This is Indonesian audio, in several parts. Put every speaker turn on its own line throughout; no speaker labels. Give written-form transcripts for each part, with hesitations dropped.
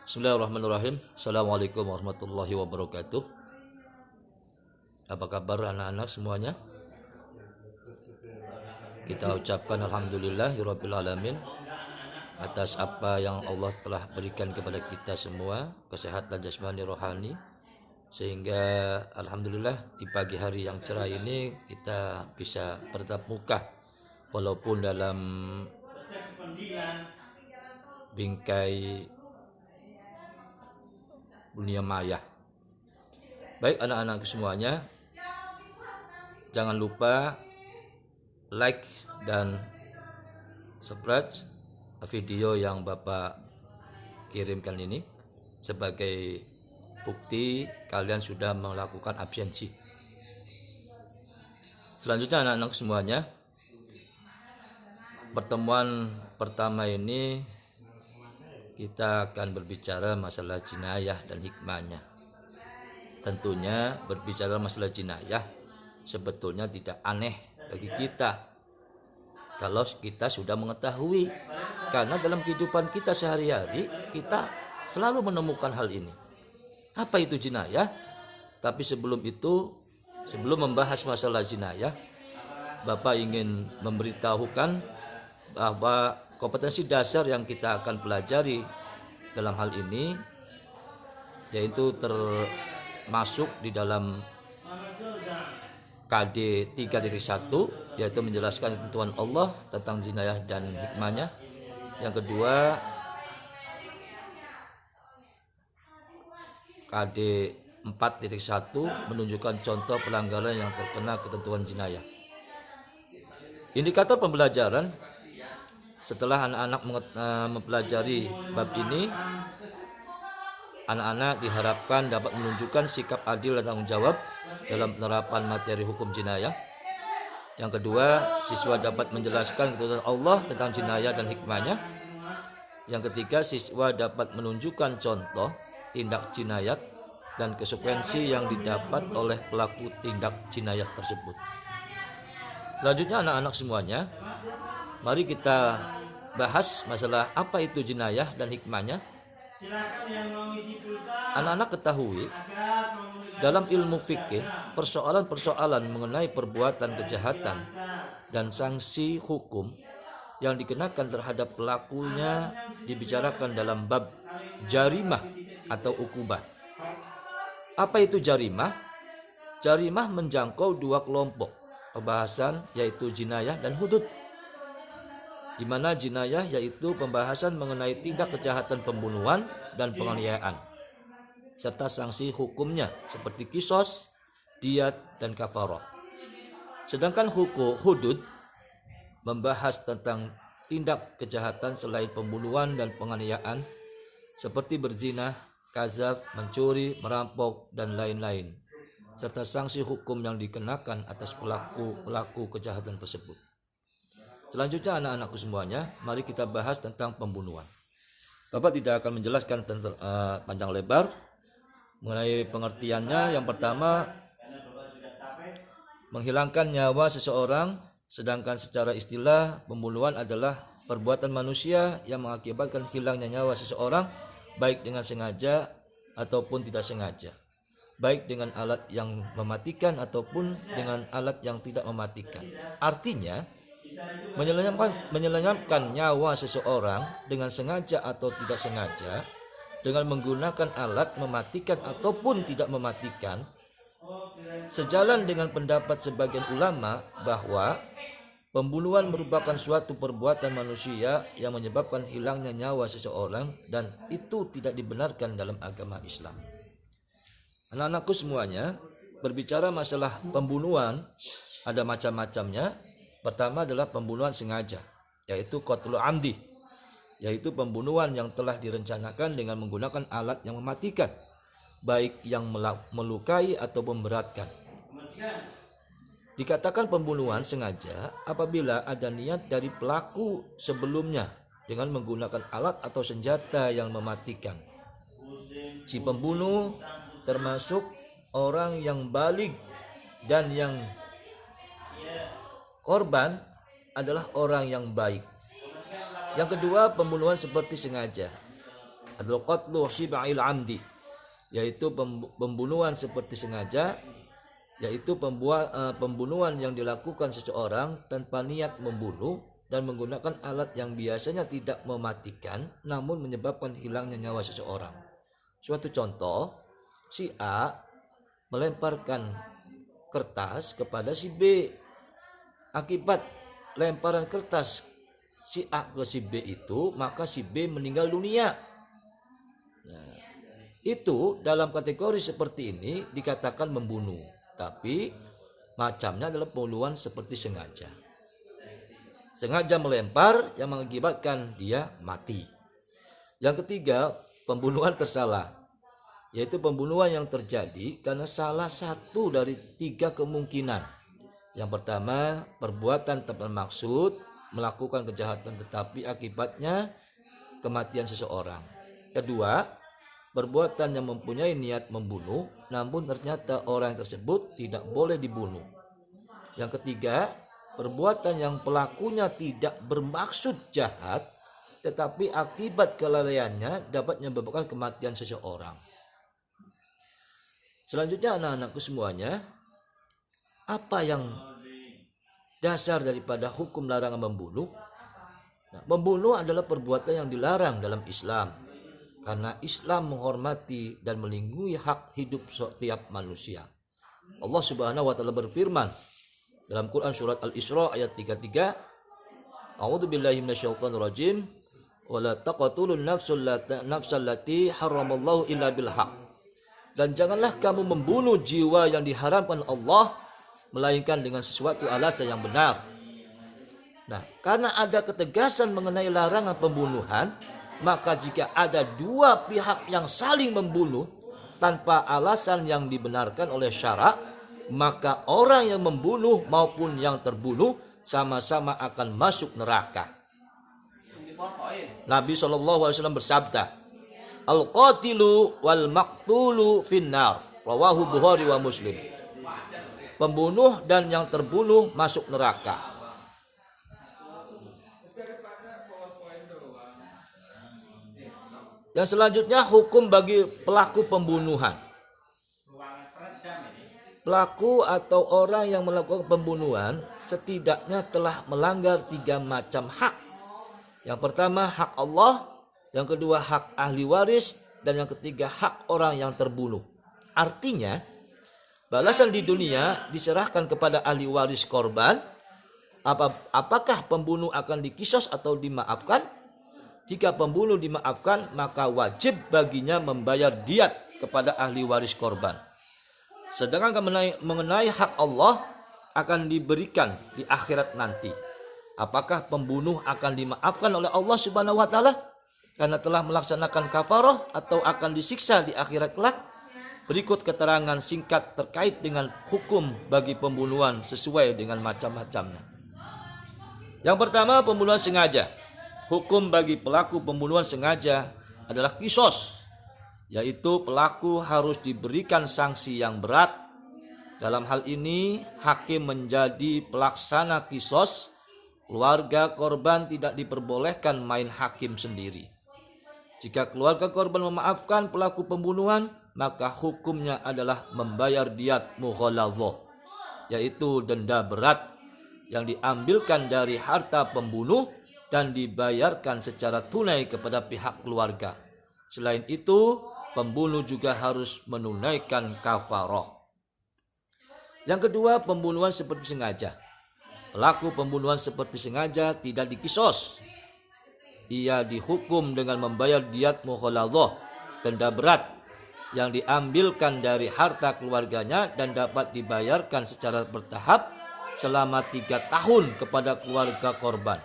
Bismillahirrahmanirrahim. Assalamualaikum warahmatullahi wabarakatuh. Apa kabar anak-anak semuanya? Kita ucapkan alhamdulillahirabbil alamin atas apa yang Allah telah berikan kepada kita semua, kesehatan jasmani rohani, sehingga alhamdulillah di pagi hari yang cerah ini kita bisa bertatap muka walaupun dalam bingkai dunia maya. Baik anak-anak semuanya, jangan lupa like dan subscribe video yang Bapak kirimkan ini sebagai bukti kalian sudah melakukan absensi. Selanjutnya anak-anak semuanya, pertemuan pertama ini kita akan berbicara masalah jinayah dan hikmahnya. Tentunya berbicara masalah jinayah sebetulnya tidak aneh bagi kita kalau kita sudah mengetahui, karena dalam kehidupan kita sehari-hari kita selalu menemukan hal ini. Apa itu jinayah? Tapi sebelum itu, sebelum membahas masalah jinayah, Bapak ingin memberitahukan bahwa kompetensi dasar yang kita akan pelajari dalam hal ini yaitu termasuk di dalam KD 3.1, yaitu menjelaskan ketentuan Allah tentang jinayah dan hikmahnya. Yang kedua, KD 4.1 menunjukkan contoh pelanggaran yang terkena ketentuan jinayah. Indikator pembelajaran setelah anak-anak mempelajari bab ini, anak-anak diharapkan dapat menunjukkan sikap adil dan tanggung jawab dalam penerapan materi hukum jinayah. Yang kedua, siswa dapat menjelaskan ketentuan Allah tentang jinayah dan hikmahnya. Yang ketiga, siswa dapat menunjukkan contoh tindak jinayat dan konsekuensi yang didapat oleh pelaku tindak jinayat tersebut. Selanjutnya anak-anak semuanya, mari kita bahas masalah apa itu jinayah dan hikmahnya. Anak-anak ketahui dalam ilmu fikih, persoalan-persoalan mengenai perbuatan kejahatan dan sanksi hukum yang dikenakan terhadap pelakunya dibicarakan dalam bab jarimah atau ukubah. Apa itu jarimah? Jarimah menjangkau dua kelompok pembahasan, yaitu jinayah dan hudud. Di mana jinayah yaitu pembahasan mengenai tindak kejahatan pembunuhan dan penganiayaan serta sanksi hukumnya seperti kisos, diat, dan kafarah. Sedangkan hudud membahas tentang tindak kejahatan selain pembunuhan dan penganiayaan seperti berzina, kazaf, mencuri, merampok, dan lain-lain, serta sanksi hukum yang dikenakan atas pelaku kejahatan tersebut. Selanjutnya anak-anakku semuanya, mari kita bahas tentang pembunuhan. Bapak tidak akan menjelaskan tentang panjang lebar mengenai pengertiannya. Yang pertama, menghilangkan nyawa seseorang, sedangkan secara istilah pembunuhan adalah perbuatan manusia yang mengakibatkan hilangnya nyawa seseorang baik dengan sengaja ataupun tidak sengaja, baik dengan alat yang mematikan ataupun dengan alat yang tidak mematikan. Artinya, menyelamatkan nyawa seseorang dengan sengaja atau tidak sengaja dengan menggunakan alat mematikan ataupun tidak mematikan, sejalan dengan pendapat sebagian ulama bahwa pembunuhan merupakan suatu perbuatan manusia yang menyebabkan hilangnya nyawa seseorang dan itu tidak dibenarkan dalam agama Islam. Anak-anakku semuanya, berbicara masalah pembunuhan ada macam-macamnya. Pertama adalah pembunuhan sengaja, yaitu qatlul amdi, yaitu pembunuhan yang telah direncanakan dengan menggunakan alat yang mematikan, baik yang melukai atau memberatkan. Dikatakan pembunuhan sengaja apabila ada niat dari pelaku sebelumnya dengan menggunakan alat atau senjata yang mematikan. Si pembunuh termasuk orang yang baligh dan yang korban adalah orang yang baik. Yang kedua, pembunuhan seperti sengaja, adalah qatlu syib'il amdi, yaitu pembunuhan seperti sengaja, yaitu pembunuhan yang dilakukan seseorang tanpa niat membunuh dan menggunakan alat yang biasanya tidak mematikan namun menyebabkan hilangnya nyawa seseorang. Suatu contoh, si A melemparkan kertas kepada si B. Akibat lemparan kertas si A ke si B itu, maka si B meninggal dunia. Nah, itu dalam kategori seperti ini dikatakan membunuh, tapi macamnya adalah pembunuhan seperti sengaja. Sengaja melempar yang mengakibatkan dia mati. Yang ketiga, pembunuhan tersalah, yaitu pembunuhan yang terjadi karena salah satu dari 3 kemungkinan. Yang pertama, perbuatan tanpa maksud, melakukan kejahatan tetapi akibatnya kematian seseorang. Kedua, perbuatan yang mempunyai niat membunuh namun ternyata orang tersebut tidak boleh dibunuh. Yang ketiga, perbuatan yang pelakunya tidak bermaksud jahat tetapi akibat kelalaiannya dapat menyebabkan kematian seseorang. Selanjutnya anak-anakku semuanya, apa yang dasar daripada hukum larangan membunuh? Nah, membunuh adalah perbuatan yang dilarang dalam Islam karena Islam menghormati dan melindungi hak hidup setiap manusia. Allah Subhanahu wa taala berfirman dalam Quran surat Al-Isra ayat 33, A'udzubillahi minasyaitonirrajim, wa la taqtulun nafsal lati haramallahu illa bil haq. Dan janganlah kamu membunuh jiwa yang diharamkan Allah melainkan dengan sesuatu alasan yang benar. Nah, karena ada ketegasan mengenai larangan pembunuhan, maka jika ada 2 pihak yang saling membunuh tanpa alasan yang dibenarkan oleh syarak, maka orang yang membunuh maupun yang terbunuh sama-sama akan masuk neraka. Nabi SAW bersabda, Al-qatilu wal maqtulu finnar, rawahu Bukhari wa Muslim. Pembunuh dan yang terbunuh masuk neraka. Yang selanjutnya, hukum bagi pelaku pembunuhan. Pelaku atau orang yang melakukan pembunuhan setidaknya telah melanggar 3 macam hak. Yang pertama hak Allah, yang kedua hak ahli waris, dan yang ketiga hak orang yang terbunuh. Artinya, balasan di dunia diserahkan kepada ahli waris korban. Apakah pembunuh akan dikisos atau dimaafkan? Jika pembunuh dimaafkan, maka wajib baginya membayar diat kepada ahli waris korban. Sedangkan mengenai hak Allah akan diberikan di akhirat nanti. Apakah pembunuh akan dimaafkan oleh Allah Subhanahu wa taala karena telah melaksanakan kafarah atau akan disiksa di akhirat kelak? Berikut keterangan singkat terkait dengan hukum bagi pembunuhan sesuai dengan macam-macamnya. Yang pertama, pembunuhan sengaja. Hukum bagi pelaku pembunuhan sengaja adalah kisos, yaitu pelaku harus diberikan sanksi yang berat. Dalam hal ini, hakim menjadi pelaksana kisos. Keluarga korban tidak diperbolehkan main hakim sendiri. Jika keluarga korban memaafkan pelaku pembunuhan, maka hukumnya adalah membayar diat mughaladzah, yaitu denda berat yang diambilkan dari harta pembunuh dan dibayarkan secara tunai kepada pihak keluarga. Selain itu, pembunuh juga harus menunaikan kafarah. Yang kedua, pembunuhan seperti sengaja. Pelaku pembunuhan seperti sengaja tidak dikisos. Ia dihukum dengan membayar diat mughaladzah, denda berat yang diambilkan dari harta keluarganya dan dapat dibayarkan secara bertahap selama 3 tahun kepada keluarga korban.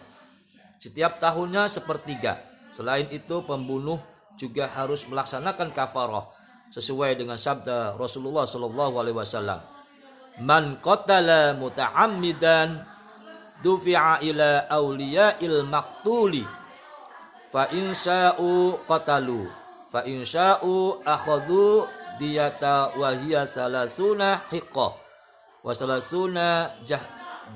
Setiap tahunnya sepertiga. Selain itu, pembunuh juga harus melaksanakan kafarah sesuai dengan sabda Rasulullah SAW. Man qatala muta'ammidan dufi'a ila awliya'il maqtuli fa in sya'u qatalu fa in sya'u akhadhu diyata wa hiya salasuna hiqqah wa salasuna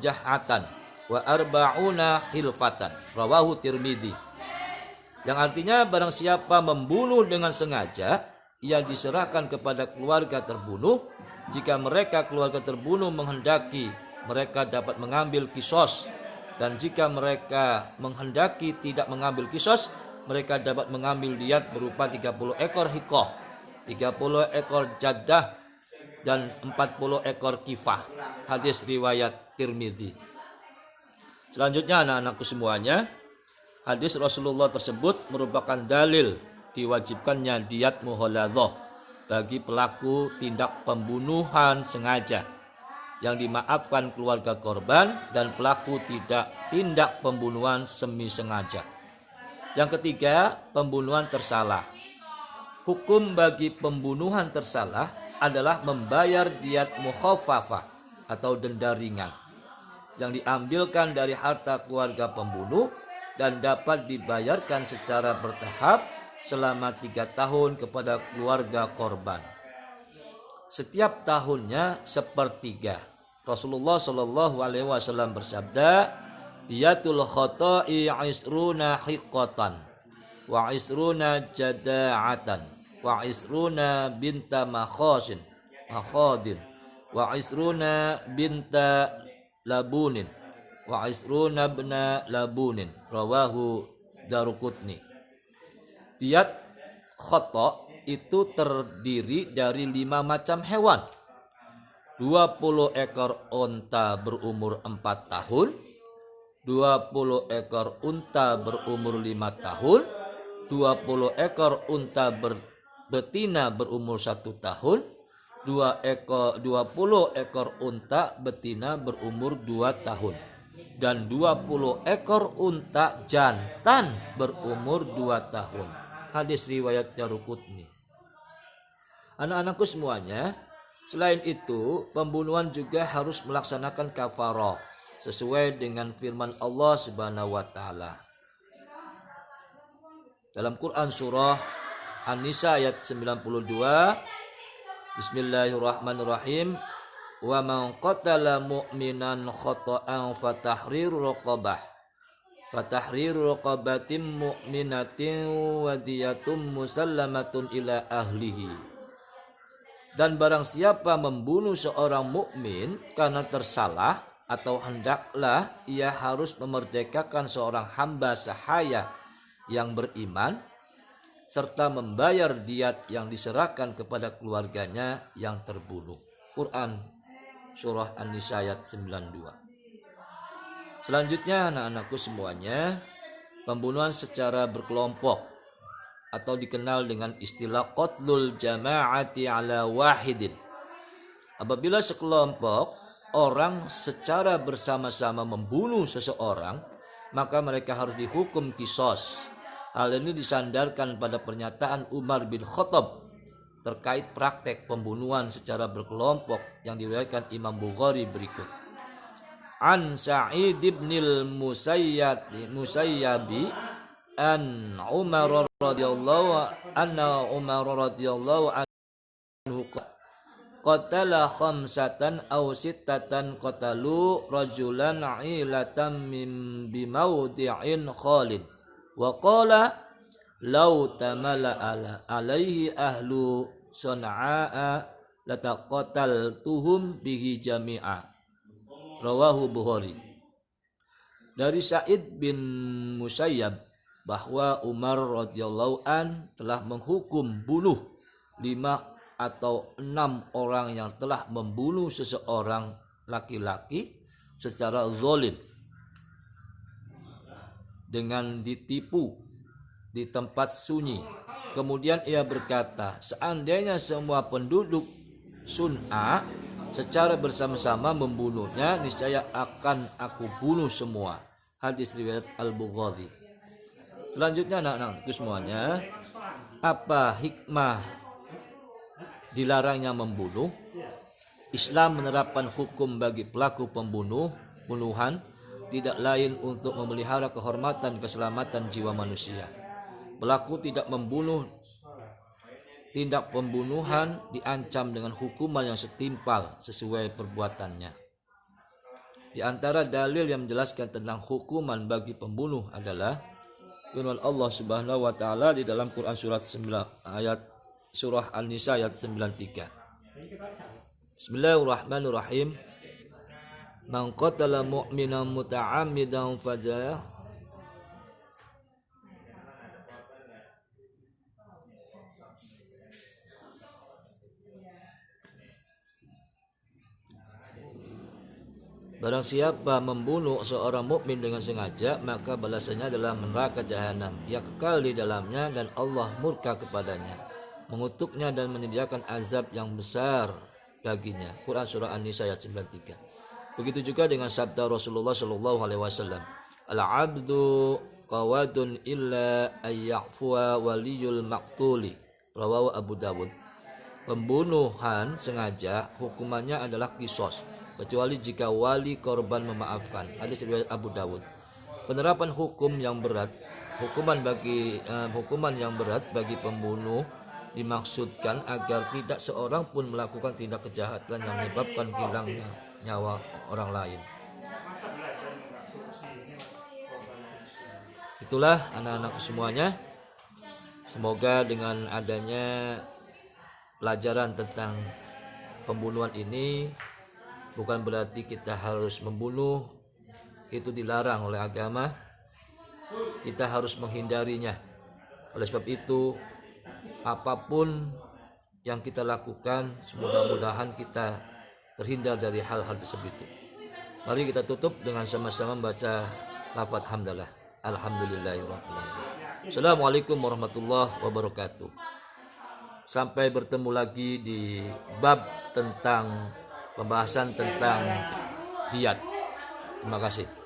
jahatan wa arba'una hilfatan, rawahu Tirmidzi. Yang artinya barang siapa membunuh dengan sengaja, ia diserahkan kepada keluarga terbunuh. Jika mereka keluarga terbunuh menghendaki, mereka dapat mengambil kisos. Dan jika mereka menghendaki tidak mengambil kisos, mereka dapat mengambil diat berupa 30 ekor hikoh, 30 ekor jaddah, dan 40 ekor kifah. Hadis riwayat Tirmidzi. Selanjutnya anak-anakku semuanya, hadis Rasulullah tersebut merupakan dalil diwajibkannya diat mughalladzah bagi pelaku tindak pembunuhan sengaja yang dimaafkan keluarga korban dan pelaku tindak pembunuhan semi sengaja. Yang ketiga, pembunuhan tersalah. Hukum bagi pembunuhan tersalah adalah membayar diat mukhaffafah atau denda ringan yang diambilkan dari harta keluarga pembunuh dan dapat dibayarkan secara bertahap selama 3 tahun kepada keluarga korban. Setiap tahunnya sepertiga. Rasulullah Shallallahu Alaihi Wasallam bersabda, diatul khoto'i isruna hiqatan, wa isruna jada'atan, wa isruna binta makhadin, wa isruna binta labunin, wa isruna bna labunin. Rawahu Daruqutni. Diat khoto itu terdiri dari 5 macam hewan. 20 ekor unta berumur 4 tahun, 20 ekor unta berumur 5 tahun, 20 ekor unta betina berumur 1 tahun, 20 ekor unta betina berumur 2 tahun, dan 20 ekor unta jantan berumur 2 tahun. Hadis riwayat Daruqutni. Anak-anakku semuanya, selain itu pembunuhan juga harus melaksanakan kafarah sesuai dengan firman Allah Subhanahu wa taala. Dalam Quran surah An-Nisa ayat 92, Bismillahirrahmanirrahim. Wa man qatala mu'minan khata'an fatahriru raqabatin mu'minatin wa diyatun musallamatun ila ahlihi. Dan barang siapa membunuh seorang mukmin karena tersalah, atau hendaklah ia harus memerdekakan seorang hamba sahaya yang beriman serta membayar diat yang diserahkan kepada keluarganya yang terbunuh. Quran surah An-Nisa ayat 92. Selanjutnya anak-anakku semuanya, pembunuhan secara berkelompok atau dikenal dengan istilah qatlul jama'ati ala wahidin. Apabila sekelompok orang secara bersama-sama membunuh seseorang, maka mereka harus dihukum kisos. Hal ini disandarkan pada pernyataan Umar bin Khattab terkait praktek pembunuhan secara berkelompok yang diriwayatkan Imam Bukhari berikut. An Sa'id bin Musayyabi an Umar radhiyallahu anhu qatala khamsatan aw sittatan qatalu rajulan ilatan min bimawdi'in khalid wa qala law tamala alaihi ahlu Sana'a lataqataltuhum bihi jami'a. Rawahu Bukhari. Dari Sa'id bin Musayyab bahwa Umar radhiyallahu an telah menghukum bunuh 5 atau 6 orang yang telah membunuh seseorang laki-laki secara zalim dengan ditipu di tempat sunyi. Kemudian ia berkata, seandainya semua penduduk Sun'a secara bersama-sama membunuhnya, niscaya akan aku bunuh semua. Hadis riwayat Al-Bukhari. Selanjutnya anak-anakku semuanya, apa hikmah dilarangnya membunuh? Islam menerapkan hukum bagi pelaku pembunuhan tidak lain untuk memelihara kehormatan keselamatan jiwa manusia. Pelaku tindak pembunuhan diancam dengan hukuman yang setimpal sesuai perbuatannya. Di antara dalil yang menjelaskan tentang hukuman bagi pembunuh adalah firman Allah Subhanahu wa taala di dalam Quran surah An-Nisa ayat 93. Bismillahirrahmanirrahim. Man qatala mu'minan muta'ammidan fajaya Barang siapa membunuh seorang mukmin dengan sengaja, maka balasannya adalah neraka jahanam. Ia kekal di dalamnya dan Allah murka kepadanya, mengutuknya dan menyediakan azab yang besar baginya. Quran surah An-Nisa ayat 93. Begitu juga dengan sabda Rasulullah sallallahu alaihi wasallam, "Al-'abdu qawadun illa ayya'fuwa waliyul maqtuli." Rawahu Abu Dawud. Pembunuhan sengaja hukumannya adalah qisas, kecuali jika wali korban memaafkan. Hadis riwayat Abu Dawud. Penerapan hukuman yang berat bagi pembunuh dimaksudkan agar tidak seorang pun melakukan tindak kejahatan yang menyebabkan hilangnya nyawa orang lain. Itulah anak-anak semuanya. Semoga dengan adanya pelajaran tentang pembunuhan ini bukan berarti kita harus membunuh, itu dilarang oleh agama. Kita harus menghindarinya. Oleh sebab itu, apapun yang kita lakukan, mudah-mudahan kita terhindar dari hal-hal tersebut. Mari kita tutup dengan sama-sama membaca lafaz hamdalah. Alhamdulillahirrahmanirrahim. Assalamualaikum warahmatullahi wabarakatuh. Sampai bertemu lagi di bab tentang pembahasan tentang diat. Terima kasih.